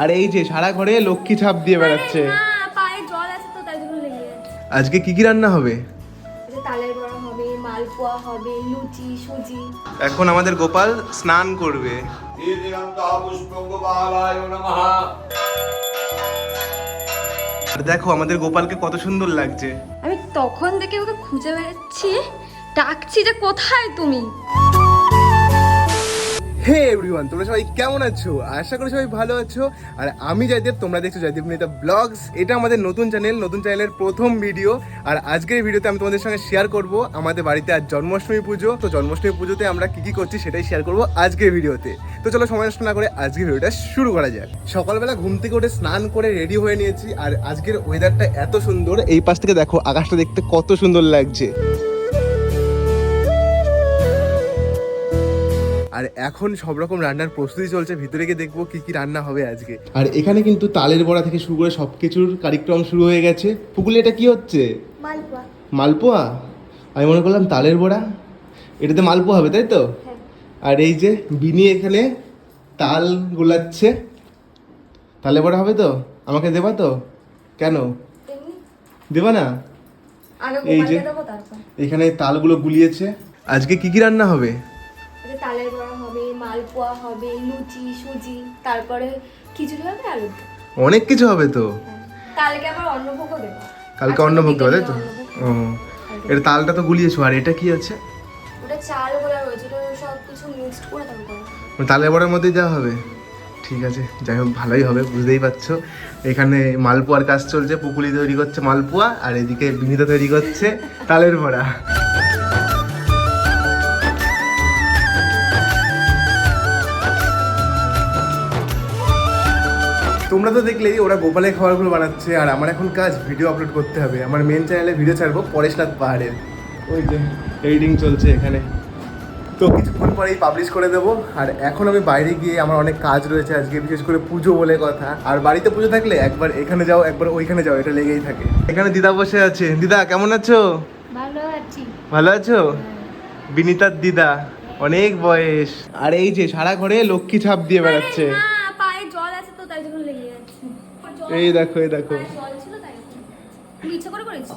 আর এই যে সারা ঘরে লক্ষ্মী ছাপ দিয়ে বেড়াচ্ছে। পায়ে জল আছে তো তাই জন্য লেগে যাচ্ছে। আজকে কি কি রান্না হবে? তালের বড়া হবে, মালপোয়া হবে, লুচি, সুজি। এখন আমাদের গোপাল স্নান করবে। আর দেখো আমাদের গোপালকে কত সুন্দর লাগছে। আমি তখন থেকে ওকে খুঁজে বেড়াচ্ছি, ডাকছি যে কোথায় তুমি। হে এভরিওয়ান, তোমরা সবাই কেমন আছো? আশা করি সবাই ভালো আছো। আর আমি জয়দেব, তোমরা দেখছো জয়দেব নিতা ব্লগস। এটা আমাদের নতুন চ্যানেলের প্রথম ভিডিও। আর আজকের ভিডিওতে আমি তোমাদের সঙ্গে শেয়ার করব আমাদের বাড়িতে আজ জন্মাষ্টমী পুজো। তো জন্মাষ্টমী পুজোতে আমরা কি কি করছি সেটাই শেয়ার করব আজকের ভিডিওতে। তো চলো সময় নষ্ট না করে আজকের ভিডিওটা শুরু করা যাক। সকালবেলা ঘুম থেকে উঠে স্নান করে রেডি হয়ে নিয়েছি। আর আজকের ওয়েদারটা এত সুন্দর, এই পাশ থেকে দেখো আকাশটা দেখতে কত সুন্দর লাগছে। আর এখন সব রকম রান্নার প্রস্তুতি চলছে, ভিতরে গিয়ে দেখবো কি কি রান্না হবে আজকে। আর এখানে কিন্তু তালের বড়া থেকে শুরু করে সবকিছুর কার্যক্রম শুরু হয়ে গেছে। পুকুলে এটা কি হচ্ছে? মালপোয়া। মালপোয়া? আমি মনে করলাম তালের বড়া। এটাতে মালপোয়া হবে তাই তো? আর এই যে বিনি এখানে তাল গোলাচ্ছে। তালের বড়া হবে তো? আমাকে দেবা তো? কেন দেবা না? এই যে এখানে তালগুলো গুলিয়েছে। আজকে কি কি রান্না হবে? তালের বড়া হবে, মালপোয়া হবে, লুচি, সুজি, তারপরে খিচুড়ি হবে আর অনেক কিছু হবে তো। কালকে আবার অন্নভোগও দেব। কালকে অন্নভোগ দেবে তাই তো? ও, এটা তালটা তো গুলিয়েছো। আর এটা কি আছে? ওটা চাল গোলা রয়েছে, ওটা সব কিছু মিক্সড করে তারপর তালের বড়ার মধ্যেই দেওয়া হবে। ঠিক আছে, যাই হোক ভালোই হবে, বুঝতেই পারছো। এখানে মালপোয়ার কাজ চলছে, পুকুলি তৈরি করছে মালপোয়া, আর এদিকে বিনীতা তৈরি করছে তালের বড়া। তোমরা তো দেখলেই ওরা গোপালের খাবারগুলো বানাচ্ছে। আর আমার এখন কাজ ভিডিও আপলোড করতে হবে। আমার মেন চ্যানেলে ভিডিও ছাড়বো পরেশনাথ পাহাড়ের। ওই যে এডিটিং চলছে এখানে, তো কিছুক্ষণ পরেই পাবলিশ করে দেবো। আর এখন আমি বাইরে গিয়ে আমার অনেক কাজ রয়েছে আজকে, বিশেষ করে পুজো বলে কথা। আর বাড়িতে পুজো থাকলে একবার এখানে যাও একবার ওইখানে যাও, এটা লেগেই থাকে। এখানে দিদা বসে আছে। দিদা কেমন আছো? ভালো আছি। ভালো আছো? বিনীতার দিদা, অনেক বয়স। আর এই যে সারা ঘরে লক্ষ্মী ছাপ দিয়ে বেড়াচ্ছে। পায়ে জল আছে তো তাই জন্য লেগে যাচ্ছে। এই দেখো এই দেখো। জল ছিল তাই। তুমি ইচ্ছা করে করেছো?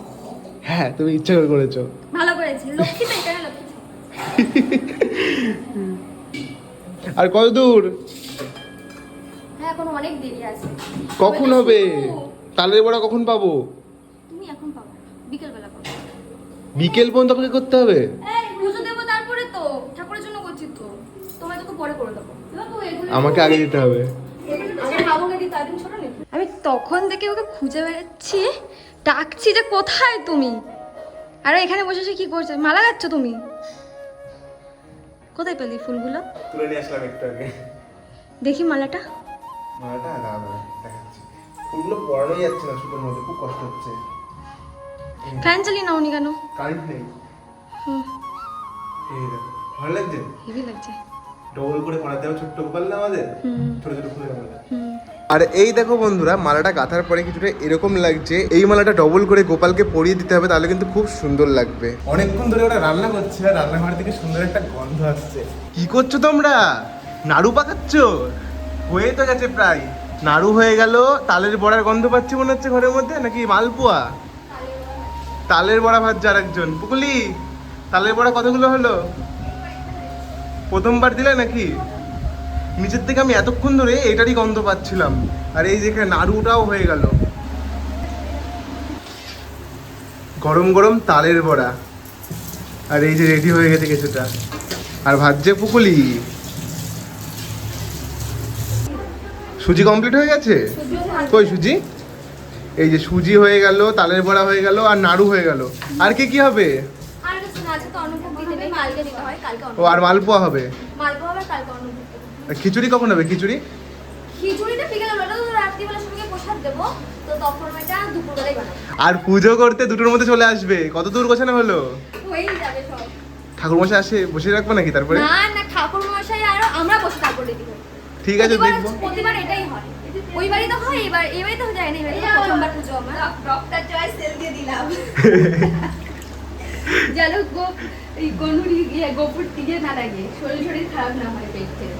হ্যাঁ, তুমি ইচ্ছা করে করেছো। ভালো করেছি, লক্ষ্মী তো এটা লক্ষ্মী। আর কত দূর? হ্যাঁ, এখন অনেক দেরি আছে। কখন হবে? তালের বড়া কখন পাবো? তুমি এখন পাবো, বিকেল বেলা পাবো। বিকেল পর্যন্ত আপনাকে করতে হবে? এই পুজো দেবো তারপরে তো, ঠাকুরের জন্য করছি তো। তোমায় তো পরে করে দেবো। আমাকে আগে দিতে হবে। আমি তখন থেকে ওকে খুঁজে বেড়াচ্ছি, ডাকছি যে কোথায় তুমি। আরে এখানে বসে বসে কি করছো? মালা গাচ্ছ তুমি? কোথায় পেলি ফুলগুলো? তুলে নিয়ে আসলাম একটু আগে। দেখি মালাটা। মালাটা দাঁড়া দেখাচ্ছি। ফুলগুলো পড়ানোই যাচ্ছে না, সুতোর মধ্যে খুব কষ্ট হচ্ছে। ফ্যান চালিয়ে নাওনি কেন? কারেন্ট নেই। এই দেখো, ভালো লাগছে? হেভি লাগছে। ডবল করে পড়াতে হবে, ছোট্ট গোপাল না আমাদের, ছোট ছোট ফুলের মালা। হুম। আর এই দেখো বন্ধুরা, মালাটা গাঁথার পরে কিছুটা এরকম লাগছে। এই মালাটা ডবল করে গোপালকে পরিয়ে দিতে হবে, তাহলে কিন্তু খুব সুন্দর লাগবে। অনেকক্ষণ ধরে ওরা রান্না করছে, আর রান্নাঘর থেকে সুন্দর একটা গন্ধ আসছে। কি করছো তোমরা? নাড়ু পাকাচ্ছ? হয়ে তো গেছে প্রায়। নাড়ু হয়ে গেল। তালের বড়ার গন্ধ পাচ্ছি মনে হচ্ছে ঘরের মধ্যে, নাকি মালপোয়া? তালের বড়া ভাজছে আর একজন। পুকুলি, তালের বড়া কতগুলো হলো? প্রথমবার দিলে নাকি? নিচের থেকে আমি এতক্ষণ ধরে এটারই গন্ধ পাচ্ছিলাম। আর এই যেখানে নাড়ুটাও হয়ে গেল। গরম গরম তালের বড়া। আর এই যে রেডি হয়ে গেছে কিছুটা। আর ভাজছে পুকুলি। সুজি কমপ্লিট হয়ে গেছে? কই সুজি? এই যে সুজি হয়ে গেল, তালের বড়া হয়ে গেল, আর নাড়ু হয়ে গেল। আর কি কি হবে? ও, আর মালপোয়া হবে। আর খিচুড়ি কখন হবে? খিচুড়ি আর পুজো করতে দুটোর মধ্যে চলে আসবে। কত দূর গোছানো হলো? ঠাকুর মশাই আসে বসে রাখবো নাকি তারপরে? ঠাকুর মশাই আর আমরা বসে তারপরে ঠিক আছে, দেখবো। প্রতিবার এটাই হয়। ওই বাড়ি তো হয়, এবার এই বাড়ি তো যায় না। এবারে প্রথমবার পুজো আমার ডক্টর চয়েস সেল দিয়ে দিলাম। জানো এই গনুরি গোপুর টিকে না লাগে, শরীর খারাপ না হয় পেট থেকে,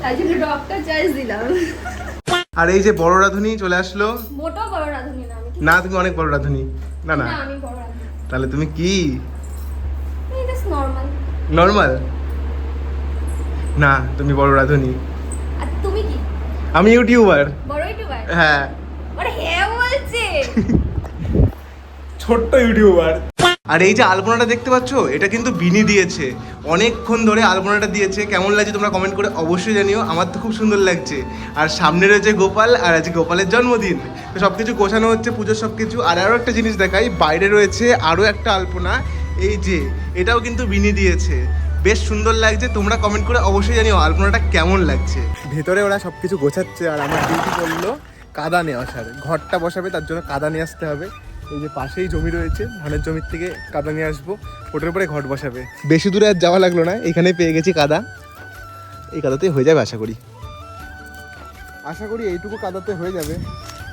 তাই জন্য ডক্টর চয়েস দিলাম। আর এই যে বড় রাঁধুনি চলে আসলো। মোটো বড় রাঁধুনি না আমি। না তুমি অনেক বড় রাঁধুনি। না না আমি বড় রাঁধুনি। তাহলে তুমি কি? এই জাস্ট নরমাল। নরমাল? না তুমি বড় রাঁধুনি। আর তুমি কি? আমি ইউটিউবার। বড় ইউটিউবার? হ্যাঁ। আরে হ্যাঁ বলছে। ছোট্ট ইউটিউবার। আর এই যে আলপনাটা দেখতে পাচ্ছ, এটা কিন্তু বিনি দিয়েছে। অনেকক্ষণ ধরে আলপনাটা দিয়েছে। কেমন লাগছে তোমরা কমেন্ট করে অবশ্যই জানিও। আমার তো খুব সুন্দর লাগছে। আর সামনে রয়েছে গোপাল, আর আজকে গোপালের জন্মদিন, তো সব কিছু গোছানো হচ্ছে, পুজোর সব কিছু। আর আরও একটা জিনিস দেখাই, বাইরে রয়েছে আরও একটা আলপনা। এই যে এটাও কিন্তু বিনি দিয়েছে, বেশ সুন্দর লাগছে। তোমরা কমেন্ট করে অবশ্যই জানিও আলপনাটা কেমন লাগছে। ভেতরে ওরা সব কিছু গোছাচ্ছে, আর আমার ডিউটি করলো কাদা নিয়ে আসার। ঘরটা বসাবে, তার জন্য কাদা নিয়ে আসতে হবে। এই যে পাশেই জমি রয়েছে, ধানের জমির থেকে কাদা নিয়ে আসবো, ওটার উপরে ঘট বসাবে। বেশি দূরে আর যাওয়া লাগলো না, এখানে পেয়ে গেছি কাদা। এই কাদাতেই হয়ে যাবে আশা করি এইটুকু কাদাতে হয়ে যাবে।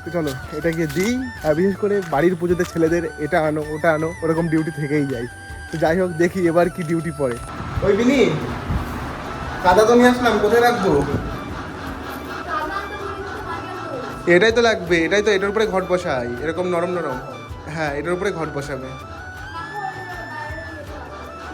তো চলো এটা গিয়ে দিই। আর বিশেষ করে বাড়ির পুজোতে ছেলেদের এটা আনো ওটা আনো, ওরকম ডিউটি থেকেই যায়। তো যাই হোক, দেখি এবার কি ডিউটি পড়ে। ওই বিনি, কাদা তো নিয়ে আসলাম, কোথায় রাখবো? এটাই তো লাগবে, এটাই তো, এটার উপরে ঘট বসাই, এরকম নরম নরম। হ্যাঁ, এটার উপরে ঘট বসাবে।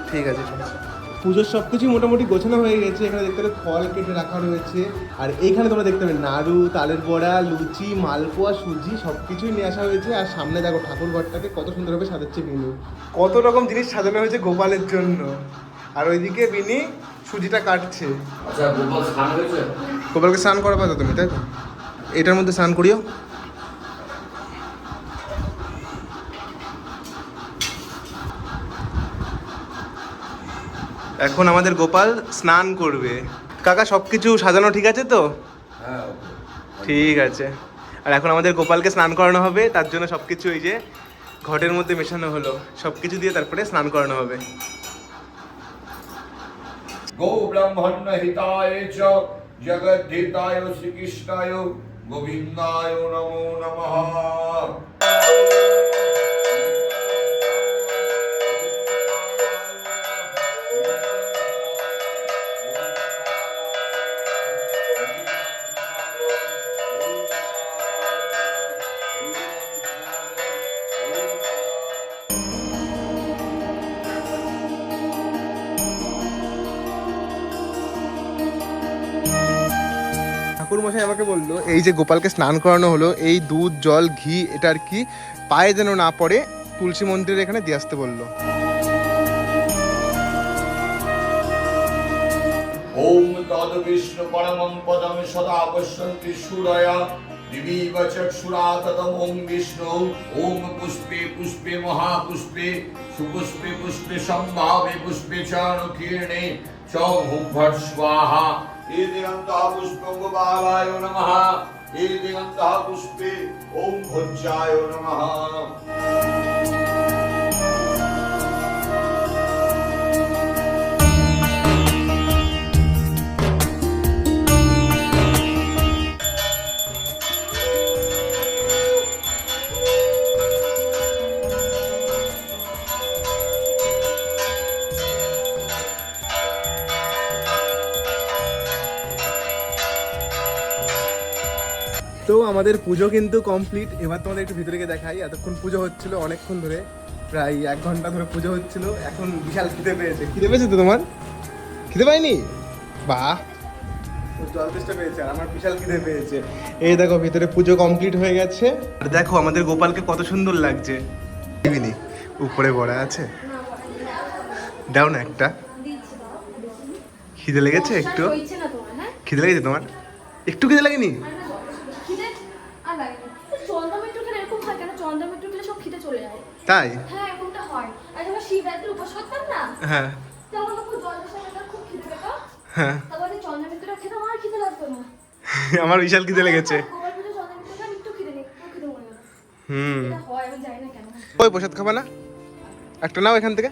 ঠিক আছে ঠিক আছে। পুজোর সব কিছুই মোটামুটি গোছানো হয়ে গেছে। এখানে দেখতে পাবে ফল কেটে রাখা রয়েছে। আর এইখানে তোমরা দেখতে পাবে নাড়ু, তালের বড়া, লুচি, মালপোয়া, সুজি সব কিছুই নিয়ে আসা হয়েছে। আর সামনে দেখো ঠাকুর ঘরটাকে কত সুন্দরভাবে সাজাচ্ছে বিনি। কত রকম জিনিস সাজানো হয়েছে গোপালের জন্য। আর ওইদিকে বিনি সুজিটা কাটছে। আচ্ছা, গোপাল স্নান হয়েছে? গোপালকে স্নান করাবা তো তুমি, তাই তো? এটার মধ্যে স্নান করিও। এখন আমাদের গোপাল স্নান করবে। কাকা সব কিছু সাজানো ঠিক আছে তো? হ্যাঁ। ঠিক আছে। আর এখন আমাদের গোপালকে স্নান করানো হবে, তার জন্য সব কিছু এই যে ঘটের মধ্যে মেশানো হলো, সব কিছু দিয়ে তারপরে স্নান করানো হবে। গো ব্রহ্মণ্য হিতায় চ জগদ্ধিতায় শ্রীকৃষ্ণায় গোবিন্দায় নমো নমঃ। ঠাকুরমশাই আমাকে বললো এই যে গোপালকে স্নান করানো হলো, এই দুধ জল ঘি এটা আর কি পায়ে যেন না পড়ে, তুলসী মন্দিরের এখানে দিয়ে আসতে বললো। ওম তদ বিষ্ণু পরমং পদং সদা পশ্যন্তি সূরয়া দিবিব চক্ষুরা তদম ওম বিষ্ণু। ওম পুষ্পে পুষ্পে মহাপুষ্পে সুপুষ্পে পুষ্পে সম্ভাবে পুষ্পে চারুকীর্ণে চ হুম ফট স্বাহা। এদিগন্তঃ পুষ্পং গোপালায় নমঃ। এদিগন্তঃ পুষ্পে ওম ভজ্রায় নমঃ। তো আমাদের পুজো কিন্তু কমপ্লিট। এবার তোমাদের একটু ভিতরে গিয়ে দেখাই। এতক্ষণ পুজো হচ্ছিল, অনেকক্ষণ ধরে, প্রায় 1 ঘন্টা ধরে পুজো হচ্ছিল। এখন বিশাল খিদে পেয়েছে। খিদে পেয়েছে তো তোমার? খিদে পাইনি? বাহ, জল তেষ্টা পেয়েছে, আর আমার বিশাল খিদে পেয়েছে। এই দেখো ভিতরে পুজো কমপ্লিট হয়ে গেছে। আর দেখো আমাদের গোপালকে কত সুন্দর লাগছে। দিবিনি উপরে বড়া আছে, দাও না একটা। খিদে লেগেছে একটু? খিদে লেগেছে তোমার? একটু খিদে লাগেনি? তাই? হ্যাঁ এরকমটা হয়। আর যখন শিবরাত্রির উপোস করতাম না, হ্যাঁ তখন তো খুব জল তেষ্টা খুব খিদে পেত। হ্যাঁ। তারপরে চন্দ্রমিত্রটা খেতে আমার খিদে লাগতো না। আমার বিশাল খিদে লেগেছে। গোপাল পুজো চন্দ্রমিত্রটা একটু খিদে নেই, একটু খিদে মনে হলো। এটা হয়, আমি জানি না কেন। ওই প্রসাদ খাবা না? একটা নাও এখান থেকে।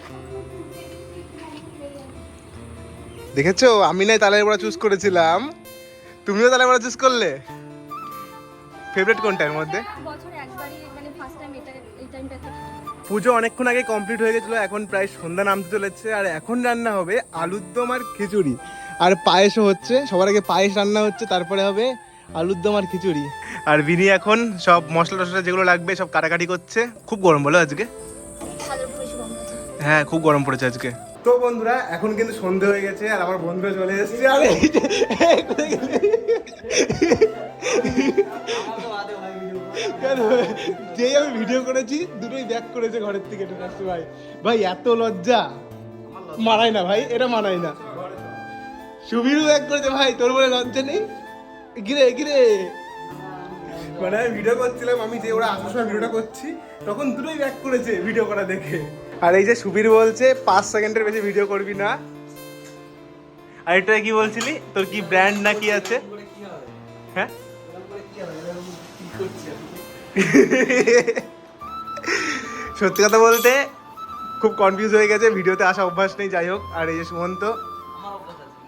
দেখেছো, আমি নাই তালের বড়া চুজ করেছিলাম, তুমিও তালের বড়া চুজ করলে। ফেভারিট কোনটা এর মধ্যে? বছরে একবারই মানে ফার্স্ট টাইম এই টাইমটাতে পুজো অনেকক্ষণ আগে কমপ্লিট হয়ে গেছিলো। এখন প্রায় সন্ধ্যা নামতে চলেছে। আর এখন রান্না হবে আলুর দম আর খিচুড়ি, আর পায়েসও হচ্ছে। সবার আগে পায়েস রান্না হচ্ছে, তারপরে হবে আলুর দম আর খিচুড়ি। আর বিনি এখন সব মশলা টশলা যেগুলো লাগবে সব কাটাকাটি করছে। খুব গরম বলো আজকে? হ্যাঁ খুব গরম পড়েছে আজকে। তো বন্ধুরা এখন কিন্তু সন্ধে হয়ে গেছে আর আমার বন্ধুরা চলে এসেছে। আরে যেই আমি ভিডিও করেছি দুটোই ব্যাক করেছে ঘরের থেকে ঢুকাচ্ছি। ভাই ভাই এত লজ্জা মানায় না ভাই, এটা মানায় না। সুবীরও ব্যাক করেছে ভাই, তোর বলে লজ্জা নেই? গিরে গিরে মানে আমি ভিডিও করছিলাম, আমি যে ওরা আসার সময় ভিডিওটা করছি তখন দুটোই ব্যাক করেছে ভিডিও করা দেখে। আর এই যে সুবীর বলছে 5 সেকেন্ডের বেশি ভিডিও করবি না। আর এটা কি বলছিলি, তোর কি ব্র্যান্ড না কি আছে? হ্যাঁ সত্যি কথা বলতে খুব কনফিউজ হয়ে গেছে, ভিডিওতে আসা অভ্যাস নেই। যাই হোক, আর এই যে সুমন্ত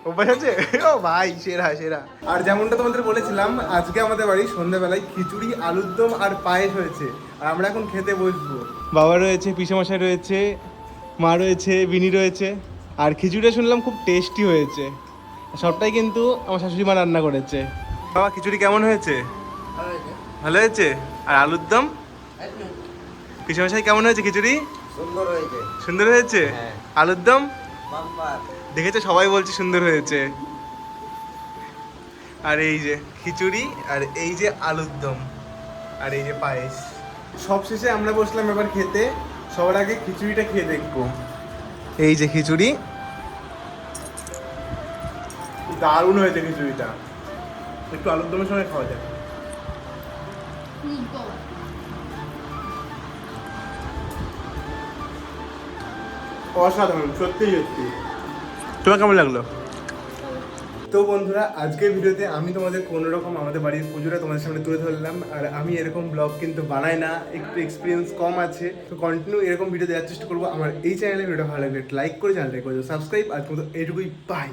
অভ্যাস আছে। ও ভাই সেরা সেরা। আর যেমনটা তোমাদের বলেছিলাম আজকে আমাদের বাড়ি সন্ধ্যাবেলায় খিচুড়ি আলুর দম আর পায়েস হয়েছে আর আমরা এখন খেতে বসবো। বাবা রয়েছে, পিসেমশাই রয়েছে, মা রয়েছে, বিনি রয়েছে। আর খিচুড়িটা শুনলাম খুব টেস্টি হয়েছে। সবটাই কিন্তু আমার শাশুড়ি মা রান্না করেছে। বাবা খিচুড়ি কেমন হয়েছে? ভালো হয়েছে। আর আলুর দম? পিসেমশাই কেমন হয়েছে খিচুড়ি? সুন্দর হয়েছে। সুন্দর হয়েছে। আলুর দম দেখেছে সবাই বলছে সুন্দর হয়েছে। আর এই যে খিচুড়ি আর এই যে আলুর দম আর এই যে পায়েস। সবশেষে আমরা বসলাম এবার খেতে। সবার আগে খিচুড়িটা খেয়ে দেখবো। এই যে খিচুড়ি, দারুণ হয়েছে খিচুড়িটা। একটু আলুর দমের সঙ্গে খাওয়া যায়। অসাধারণ, সত্যি সত্যি। তোমার কেমন লাগলো? তো বন্ধুরা আজকের ভিডিওতে আমি তোমাদের কোনো রকম আমাদের বাড়ির পুজোটা তোমাদের সামনে তুলে ধরলাম। আর আমি এরকম ব্লগ কিন্তু বানাই না, একটু এক্সপিরিয়েন্স কম আছে, তো কন্টিনিউ এরকম ভিডিও দেওয়ার চেষ্টা করবো। আমার এই চ্যানেলে ভিডিওটা ভালো লাগলে লাইক করে চ্যানেলটা করে সাবস্ক্রাইব। আর তোমাদের এইটুকুই, বাই।